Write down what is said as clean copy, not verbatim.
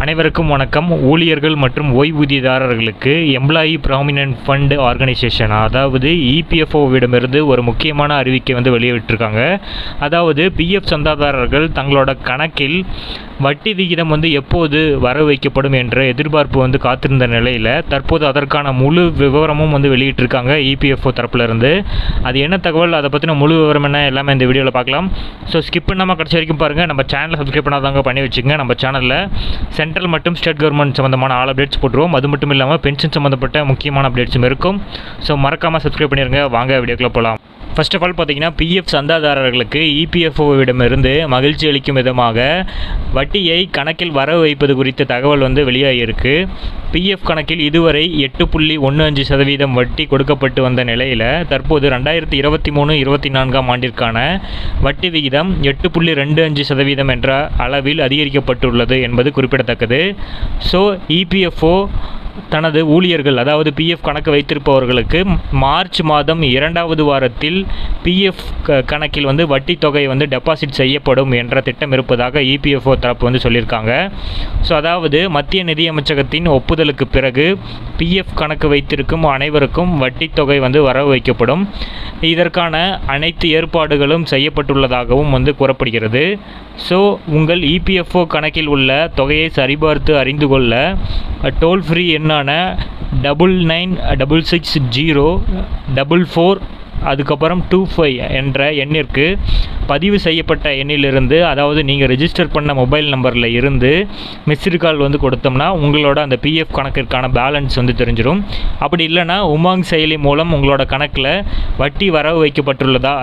அனைவருக்கும் வணக்கம். ஊழியர்கள் மற்றும் ஓய்வூதியதாரர்களுக்கு எம்ப்ளாயி ப்ராமினன்ட் ஃபண்ட் ஆர்கனைசேஷன் அதாவது இபிஎஃப்ஓவிடமிருந்து ஒரு முக்கியமான அறிவிக்கை வெளியிட்டிருக்காங்க. அதாவது பிஎஃப் சந்தாதாரர்கள் தங்களோட கணக்கில் வட்டி விகிதம் எப்போது வர வைக்கப்படும் என்ற எதிர்பார்ப்பு காத்திருந்த நிலையில் தற்போது அதற்கான முழு விவரமும் வெளியிட்டிருக்காங்க இபிஎஃப்ஓ தரப்புலேருந்து. அது என்ன தகவல், அதை பற்றின முழு விவரம் என்ன, எல்லாமே இந்த வீடியோவில் பார்க்கலாம். ஸோ ஸ்கிப் பண்ணாமல் கடைசி வரைக்கும் பாருங்கள். நம்ம சேனலை சப்ஸ்கிரைப் பண்ணாதவங்க பண்ணி வச்சுங்க. நம்ம சேனலில் சென்ட்ரல் மற்றும் ஸ்டேட் கவர்மெண்ட் சம்மந்தமான ஆல் அப்டேட்ஸ் போட்டுருவோம். அது மட்டும் இல்லாமல் பென்ஷன் சம்மந்தப்பட்ட முக்கியமான அப்டேட்ஸும் இருக்கும். ஸோ மறக்காமல் சப்ஸ்கிரைப் பண்ணிடுங்க. வாங்க வீடியோக்குள்ளே போகலாம். ஃபர்ஸ்ட் ஆஃப் ஆல் பார்த்தீங்கன்னா, பிஎஃப் சந்தாதாரர்களுக்கு இபிஎஃப்ஓவிடமிருந்து மகிழ்ச்சி அளிக்கும் விதமாக வட்டியை கணக்கில் வர வைப்பது குறித்த தகவல் வெளியாகியிருக்கு. பிஎஃப் கணக்கில் இதுவரை 8.15% வட்டி கொடுக்கப்பட்டு வந்த நிலையில் தற்போது 2023-24 ஆண்டிற்கான வட்டி விகிதம் 8.25% என்ற அளவில் அதிகரிக்கப்பட்டுள்ளது என்பது குறிப்பிடத்தக்கது. ஸோ இபிஎஃப்ஓ தனது ஊழியர்கள் அதாவது பிஎஃப் கணக்கு வைத்திருப்பவர்களுக்கு மார்ச் மாதம் 2வது வாரத்தில் பிஎஃப் கணக்கில் வட்டி தொகை டெபாசிட் செய்யப்படும் என்ற திட்டம் இருப்பதாக இபிஎஃப்ஓ தரப்பு சொல்லியிருக்காங்க. ஸோ அதாவது மத்திய நிதியமைச்சகத்தின் ஒப்புதலுக்கு பிறகு பிஎஃப் கணக்கு வைத்திருக்கும் அனைவருக்கும் வட்டி தொகை வரவு வைக்கப்படும். இதற்கான அனைத்து ஏற்பாடுகளும் செய்யப்பட்டுள்ளதாகவும் கூறப்படுகிறது. ஸோ உங்கள் இபிஎஃப்ஓ கணக்கில் உள்ள தொகையை சரிபார்த்து அறிந்து கொள்ள டோல் ஃப்ரீ எண்ணான 99660444 அதுக்கப்புறம் 25 என்ற எண்ணிற்கு பதிவு செய்யப்பட்ட எண்ணிலிருந்து, அதாவது நீங்கள் ரெஜிஸ்டர் பண்ண மொபைல் நம்பரில் இருந்து மிஸ்டு கால் கொடுத்தோம்னா உங்களோட அந்த பிஎஃப் கணக்கிற்கான பேலன்ஸ் தெரிஞ்சிடும். அப்படி இல்லைனா உமாங் செயலி மூலம் உங்களோட கணக்கில் வட்டி வரவு வைக்கப்பட்டுள்ளதா